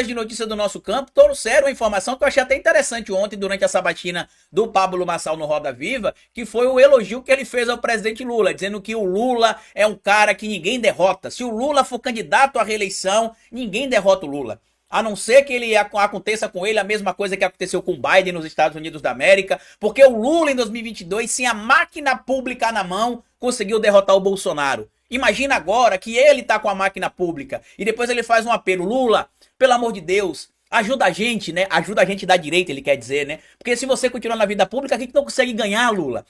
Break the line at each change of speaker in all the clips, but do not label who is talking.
portais de notícias do nosso campo trouxeram uma informação que eu achei até interessante ontem, durante a sabatina do Pablo Marçal no Roda Viva, que foi o elogio que ele fez ao presidente Lula, dizendo que o Lula é um cara que ninguém derrota. Se o Lula for candidato à reeleição, ninguém derrota o Lula. A não ser que aconteça com ele a mesma coisa que aconteceu com o Biden nos Estados Unidos da América, porque o Lula em 2022, sem a máquina pública na mão, conseguiu derrotar o Bolsonaro. Imagina agora que ele tá com a máquina pública e depois ele faz um apelo: Lula, pelo amor de Deus, ajuda a gente, né? Ajuda a gente da direita, ele quer dizer, né? Porque se você continuar na vida pública, a gente não consegue ganhar, Lula.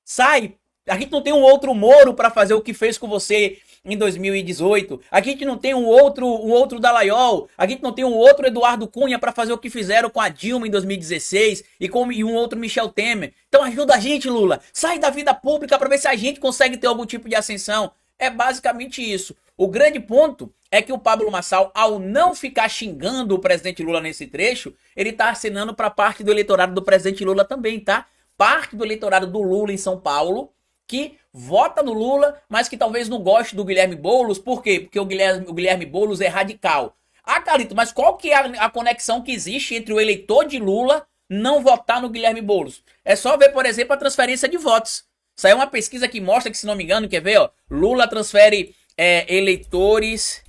Sai, a gente não tem um outro Moro para fazer o que fez com você em 2018. A gente não tem um outro Dallagnol. A gente não tem um outro Eduardo Cunha para fazer o que fizeram com a Dilma em 2016 e um outro Michel Temer. Então ajuda a gente, Lula. Sai da vida pública para ver se a gente consegue ter algum tipo de ascensão. É basicamente isso. O grande ponto é que o Pablo Marçal, ao não ficar xingando o presidente Lula nesse trecho, ele tá acenando para parte do eleitorado do presidente Lula também, tá? Parte do eleitorado do Lula em São Paulo, que vota no Lula, mas que talvez não goste do Guilherme Boulos. Por quê? Porque o Guilherme Boulos é radical. Ah, Carlito, mas qual que é a conexão que existe entre o eleitor de Lula não votar no Guilherme Boulos? É só ver, por exemplo, a transferência de votos. Saiu uma pesquisa que mostra que, se não me engano, quer ver, ó, Lula transfere eleitores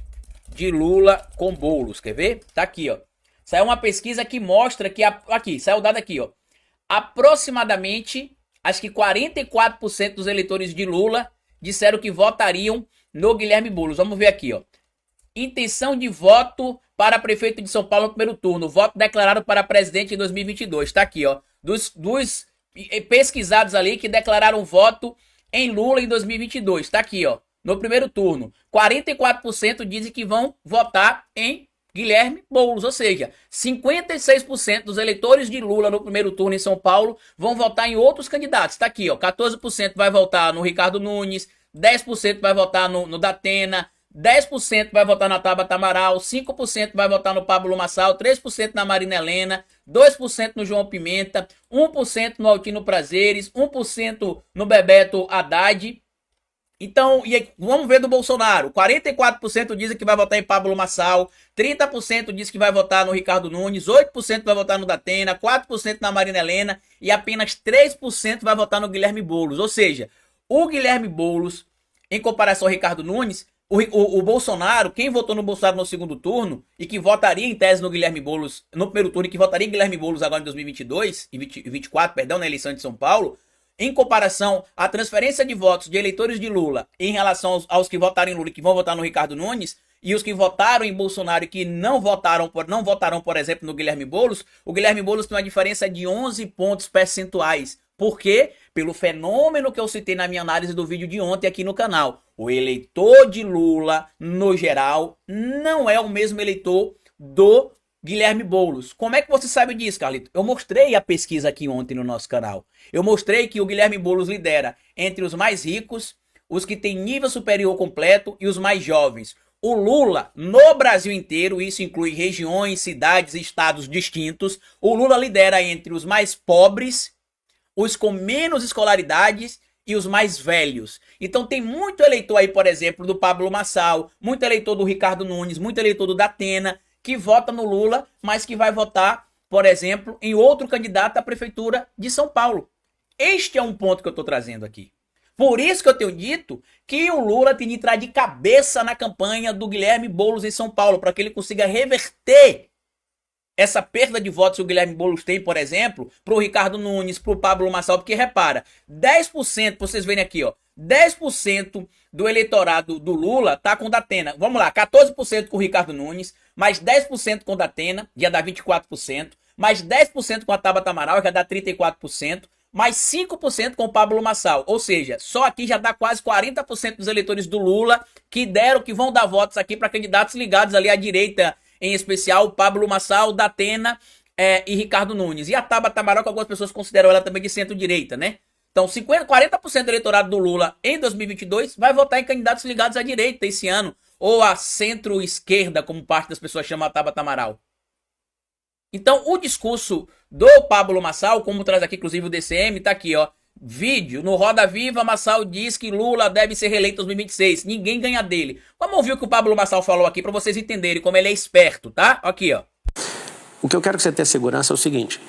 de Lula com Boulos, quer ver? Tá aqui, ó. Saiu uma pesquisa que mostra que, aqui, saiu o dado aqui, ó. Aproximadamente, acho que 44% dos eleitores de Lula disseram que votariam no Guilherme Boulos. Vamos ver aqui, ó. Intenção de voto para prefeito de São Paulo no primeiro turno. Voto declarado para presidente em 2022. Tá aqui, ó. Dos pesquisados ali que declararam voto em Lula em 2022. Tá aqui, ó. No primeiro turno. 44% dizem que vão votar em Guilherme Boulos, ou seja, 56% dos eleitores de Lula no primeiro turno em São Paulo vão votar em outros candidatos. Tá aqui, ó. 14% vai votar no Ricardo Nunes, 10% vai votar no Datena, 10% vai votar na Tabata Amaral, 5% vai votar no Pablo Marçal, 3% na Marina Helena, 2% no João Pimenta, 1% no Altino Prazeres, 1% no Bebeto Haddad. Então, e aí, vamos ver do Bolsonaro. 44% dizem que vai votar em Pablo Marçal, 30% diz que vai votar no Ricardo Nunes, 8% vai votar no Datena, 4% na Marina Helena e apenas 3% vai votar no Guilherme Boulos. Ou seja, o Guilherme Boulos, em comparação ao Ricardo Nunes, o Bolsonaro, quem votou no Bolsonaro no segundo turno e que votaria em tese no Guilherme Boulos no primeiro turno e que votaria em Guilherme Boulos agora em 2022, e 24, perdão, na eleição de São Paulo, em comparação à transferência de votos de eleitores de Lula em relação aos que votaram em Lula e que vão votar no Ricardo Nunes, e os que votaram em Bolsonaro e que não votaram, por exemplo, no Guilherme Boulos, o Guilherme Boulos tem uma diferença de 11 pontos percentuais. Por quê? Pelo fenômeno que eu citei na minha análise do vídeo de ontem aqui no canal. O eleitor de Lula, no geral, não é o mesmo eleitor do Guilherme Boulos. Como é que você sabe disso, Carlito? Eu mostrei a pesquisa aqui ontem no nosso canal. Eu mostrei que o Guilherme Boulos lidera entre os mais ricos, os que têm nível superior completo e os mais jovens. O Lula, no Brasil inteiro, isso inclui regiões, cidades e estados distintos, o Lula lidera entre os mais pobres, os com menos escolaridades e os mais velhos. Então tem muito eleitor aí, por exemplo, do Pablo Marçal, muito eleitor do Ricardo Nunes, muito eleitor do Datena, que vota no Lula, mas que vai votar, por exemplo, em outro candidato à prefeitura de São Paulo. Este é um ponto que eu estou trazendo aqui. Por isso que eu tenho dito que o Lula tem de entrar de cabeça na campanha do Guilherme Boulos em São Paulo, para que ele consiga reverter essa perda de votos que o Guilherme Boulos tem, por exemplo, para o Ricardo Nunes, para o Pablo Marçal, porque repara, 10%, vocês verem aqui, ó, 10% do eleitorado do Lula tá com o Datena. Vamos lá, 14% com o Ricardo Nunes, mais 10% com o Datena, já dá 24%, mais 10% com a Tabata Amaral, já dá 34%, mais 5% com o Pablo Marçal. Ou seja, só aqui já dá quase 40% dos eleitores do Lula que vão dar votos aqui para candidatos ligados ali à direita, em especial Pablo Marçal, Datena e Ricardo Nunes. E a Tabata Amaral, que algumas pessoas consideram ela também de centro-direita, né? Então, 40% do eleitorado do Lula em 2022 vai votar em candidatos ligados à direita esse ano, ou à centro-esquerda, como parte das pessoas chamam a Tabata Amaral. Então, o discurso do Pablo Marçal, como traz aqui inclusive o DCM, tá aqui, ó. Vídeo, no Roda Viva, Marçal diz que Lula deve ser reeleito em 2026. Ninguém ganha dele. Vamos ouvir o que o Pablo Marçal falou aqui para vocês entenderem como ele é esperto, tá? Aqui, ó.
O que eu quero que você tenha segurança é o seguinte,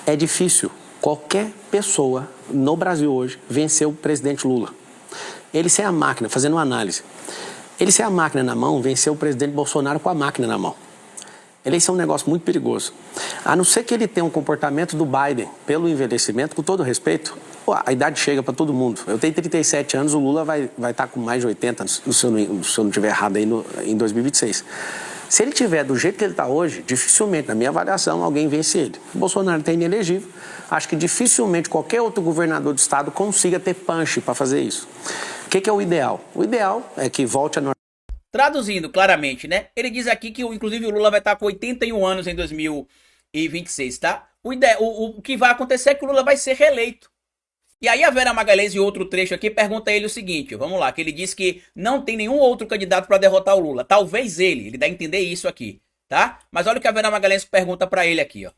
é difícil qualquer pessoa no Brasil hoje vencer o presidente Lula. Ele sem a máquina, fazendo uma análise, ele sem a máquina na mão, venceu o presidente Bolsonaro com a máquina na mão. Eleição é um negócio muito perigoso. A não ser que ele tenha um comportamento do Biden, pelo envelhecimento, com todo respeito, a idade chega para todo mundo. Eu tenho 37 anos, o Lula vai estar com mais de 80, se eu não estiver errado, aí em 2026. Se ele tiver do jeito que ele está hoje, dificilmente, na minha avaliação, alguém vence ele. O Bolsonaro está inelegível. Acho que dificilmente qualquer outro governador do estado consiga ter punch para fazer isso. O que é o ideal? O ideal é que volte a...
Traduzindo claramente, né? Ele diz aqui que, inclusive, o Lula vai estar com 81 anos em 2026, tá? O que vai acontecer é que o Lula vai ser reeleito. E aí a Vera Magalhães, em outro trecho aqui, pergunta a ele o seguinte, vamos lá, que ele diz que não tem nenhum outro candidato para derrotar o Lula. Talvez ele dá a entender isso aqui, tá? Mas olha o que a Vera Magalhães pergunta para ele aqui, ó.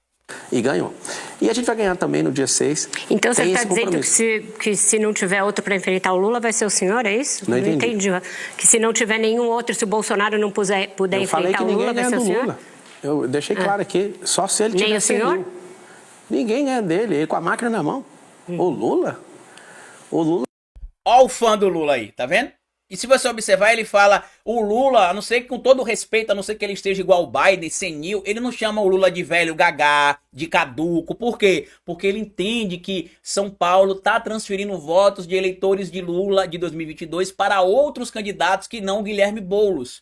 E ganhou. E a gente vai ganhar também no dia 6.
Então você está dizendo que se não tiver outro para enfrentar o Lula, vai ser o senhor, é isso?
Não entendi.
Que se não tiver nenhum outro, se o Bolsonaro não puder enfrentar o Lula, vai ser o senhor?
Lula. Eu deixei claro aqui, só se ele tiver...
Nem o senhor?
Ninguém ganha dele, ele com a máquina na mão. O Lula...
Ó o fã do Lula aí, tá vendo? E se você observar, ele fala, o Lula, a não ser que com todo respeito, a não ser que ele esteja igual o Biden, senil, ele não chama o Lula de velho gagá, de caduco. Por quê? Porque ele entende que São Paulo tá transferindo votos de eleitores de Lula de 2022 para outros candidatos que não Guilherme Boulos.